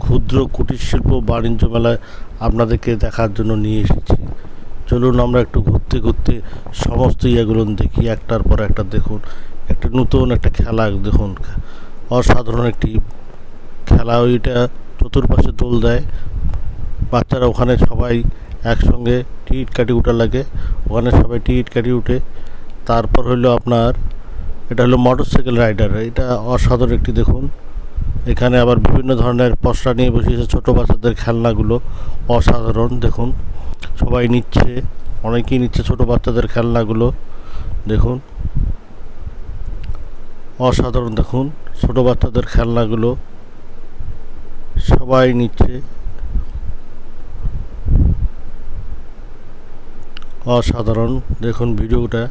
ক্ষুদ্র কুটির শিল্প বাণিজ্য মেলায় আপনাদেরকে দেখার জন্য নিয়ে এসেছি। চলুন আমরা একটু ঘুরতে ঘুরতে সমস্ত ইয়েগুলো দেখি, একটার পর একটা। দেখুন, একটা নতুন একটা খেলা, দেখুন অসাধারণ একটি খেলা। ওইটা চতুর্পাশে দোল দেয় বাচ্চারা, ওখানে সবাই একসঙ্গে টিকিট কাটি উঠা লাগে, ওখানে সবাই টিকিট কাটি উঠে। তারপর হলো আপনার এটা হলো মোটরসাইকেল রাইডার, এটা অসাধারণ একটি। দেখুন এখানে আবার বিভিন্ন ধরনের পসরা নিয়ে বসেছে ছোটো বাচ্চাদের খেলনাগুলো, অসাধারণ। দেখুন সবাই নিচ্ছে, অনেকেই নিচ্ছে ছোটো বাচ্চাদের খেলনাগুলো। দেখুন অসাধারণ, দেখুন ছোটো বাচ্চাদের খেলনাগুলো সবাই নিচ্ছে, অসাধারণ। দেখুন ভিডিওটা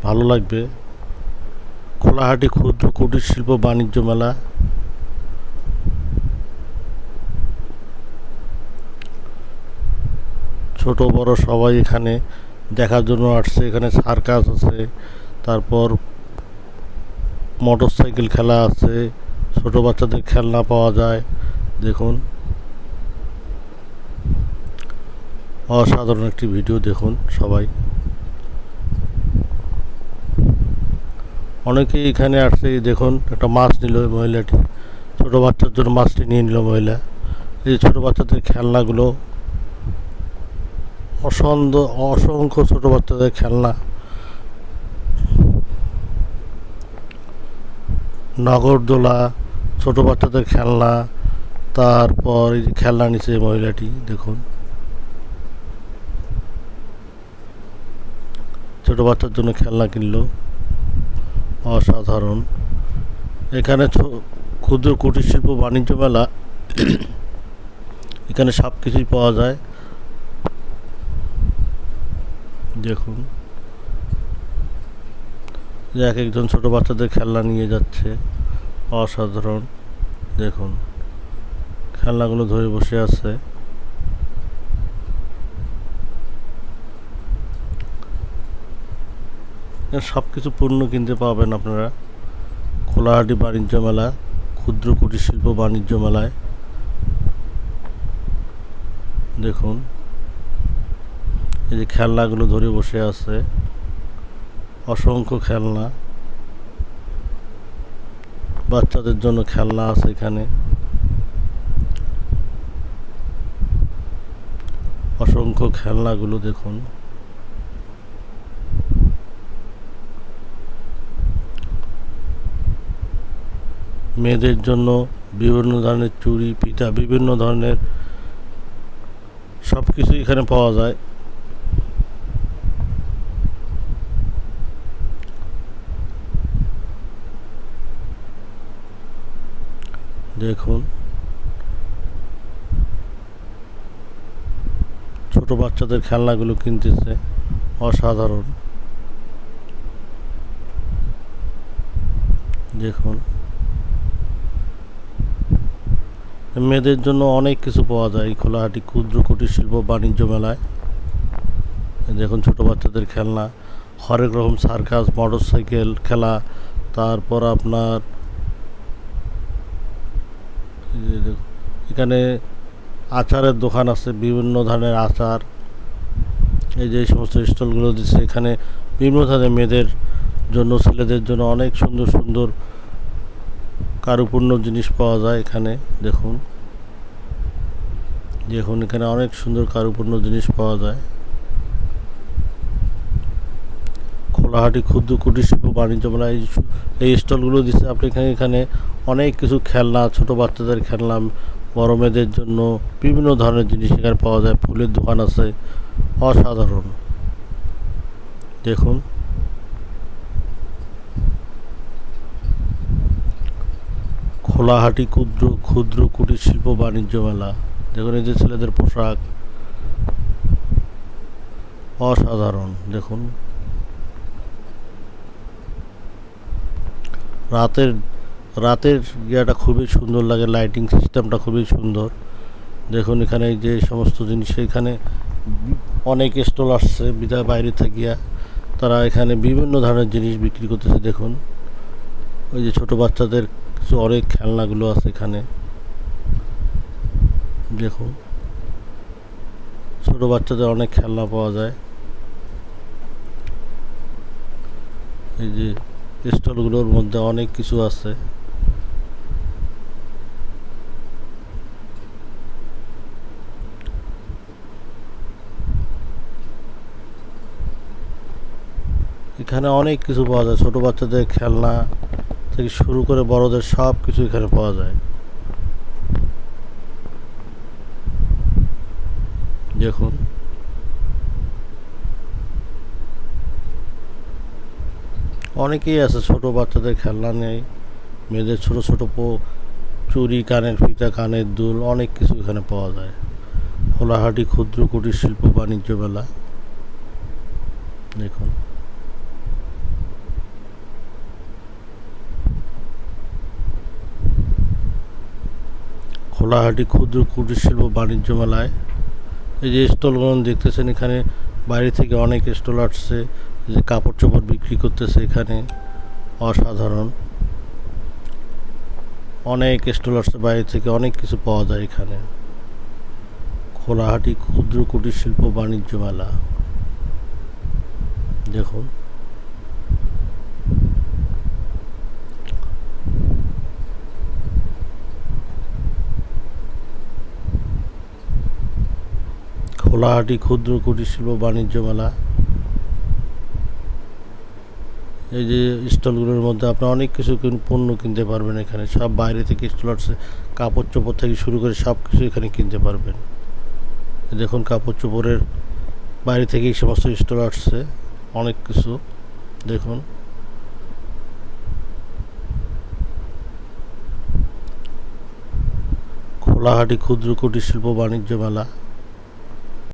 ভালো লাগবে। খোলাহাটি ক্ষুদ্র কুটির শিল্প বাণিজ্য মেলা। ছোট বড় সবাই এখানে দেখার জন্য আসছে। এখানে সার্কাস আছে, তারপর মোটর সাইকেল খেলা আছে, ছোট বাচ্চাদের খেলনা পাওয়া যায়। দেখুন অসাধারণ একটি ভিডিও, দেখুন সবাই। অনেকেই এখানে আসছে। দেখুন একটা মাছ নিল মহিলাটি, ছোটো বাচ্চার জন্য মাছটি নিয়ে নিল মহিলা। এই ছোটো বাচ্চাদের খেলনাগুলো অসংখ্য ছোটো বাচ্চাদের খেলনা, নগরদোলা, ছোটো বাচ্চাদের খেলনা। তারপর এই যে খেলনা নিচ্ছে মহিলাটি, দেখুন ছোটো বাচ্চার জন্য খেলনা কিনলো, অসাধারণ। এখানে ক্ষুদ্র কুটির শিল্প বাণিজ্য মেলা, এখানে সব কিছুই পাওয়া যায়। দেখুন যে এক একজন ছোটো বাচ্চাদের খেলনা নিয়ে যাচ্ছে, অসাধারণ। দেখুন খেলনাগুলো ধরে বসে আছে। সব কিছু পণ্য কিনতে পাবেন আপনারা খোলাহাটি বাণিজ্য মেলা, ক্ষুদ্র কুটির শিল্প বাণিজ্য মেলায়। দেখুন এই যে খেলনাগুলো ধরে বসে আছে, অসংখ্য খেলনা, বাচ্চাদের জন্য খেলনা আছে এখানে, অসংখ্য খেলনাগুলো। দেখুন মেয়েদের জন্য বিভিন্ন ধরনের চুড়ি, পিঠা, বিভিন্ন ধরনের সব কিছু এখানে পাওয়া যায়। দেখুন ছোট বাচ্চাদের খেলনাগুলো কিনতেছে, অসাধারণ। দেখুন মেয়েদের জন্য অনেক কিছু পাওয়া যায় খোলাহাটি ক্ষুদ্র কুটির শিল্প বাণিজ্য মেলায়। দেখুন ছোট বাচ্চাদের খেলনা, হরেক রকম সার্কাস, মোটর সাইকেল খেলা। তারপর আপনার এখানে আচারের দোকান আছে, বিভিন্ন ধরনের আচার। এই যে সমস্ত স্টলগুলো দিচ্ছে, এখানে বিভিন্ন ধরনের মেয়েদের জন্য, ছেলেদের জন্য অনেক সুন্দর সুন্দর কারুপূর্ণ জিনিস পাওয়া যায় এখানে। দেখুন দেখুন এখানে অনেক সুন্দর কারুপূর্ণ জিনিস পাওয়া যায়। খোলাহাটি ক্ষুদ্র কুটির শিল্প বাণিজ্য মেলা এই স্টলগুলো দিচ্ছে আপনি। এখানে অনেক কিছু খেলনা, ছোট বাচ্চাদের খেলনা, বড় মেয়েদের জন্য বিভিন্ন ধরনের জিনিস এখানে পাওয়া যায়। ফুলের দোকান আছে, অসাধারণ। দেখুন খোলাহাটি ক্ষুদ্র কুটির শিল্প বাণিজ্য মেলা। দেখুন এই যে ছেলেদের পোশাক, অসাধারণ। দেখুন রাতের ইয়েটা খুবই সুন্দর লাগে, লাইটিং সিস্টেমটা খুবই সুন্দর। দেখুন এখানে যে সমস্ত জিনিস, এখানে অনেক স্টল আসছে বিদায় বাইরে থাকিয়া, তারা এখানে বিভিন্ন ধরনের জিনিস বিক্রি করতেছে। দেখুন ওই যে ছোটো বাচ্চাদের কিছু অনেক খেলনাগুলো আছে এখানে, দেখুন ছোট বাচ্চাদের অনেক খেলনা পাওয়া যায়। এই যে স্টলগুলোর মধ্যে অনেক কিছু আছে। এখানে অনেক কিছু পাওয়া যায়, ছোট বাচ্চাদের খেলনা থেকে শুরু করে বড়দের সব কিছু এখানে পাওয়া যায়। দেখুন অনেকেই আছে ছোট বাচ্চাদের খেলনা নেই, মেয়েদের ছোট ছোট চুড়ি, কানের ফিতা, কানের দুল, অনেক কিছু এখানে পাওয়া যায়। খোলাহাটি ক্ষুদ্র কুটির শিল্প বাণিজ্য মেলা। দেখুন খোলাহাটি ক্ষুদ্র কুটির শিল্প বাণিজ্য মেলায় এই যে স্টলগুলো দেখতেছেন, এখানে বাইরে থেকে অনেক স্টল আসছে, এই যে কাপড় চোপড় বিক্রি করতেছে এখানে। অসাধারণ অনেক স্টল আসছে বাইরে থেকে, অনেক কিছু পাওয়া যায় এখানে। খোলাহাটি ক্ষুদ্র কুটির শিল্প বাণিজ্য মেলা। দেখুন খোলাহাটি ক্ষুদ্র কুটির শিল্প বাণিজ্য মেলা। এই যে স্টলগুলোর মধ্যে আপনি অনেক কিছু পণ্য কিনতে পারবেন এখানে, সব বাইরে থেকে স্টল আসছে, কাপড় চোপড় থেকে শুরু করে সব কিছু এখানে কিনতে পারবেন। দেখুন কাপড় চোপড়ের বাইরে থেকে এই সমস্ত স্টল আসছে, অনেক কিছু। দেখুন খোলাহাটি ক্ষুদ্র কুটির শিল্প বাণিজ্য মেলা।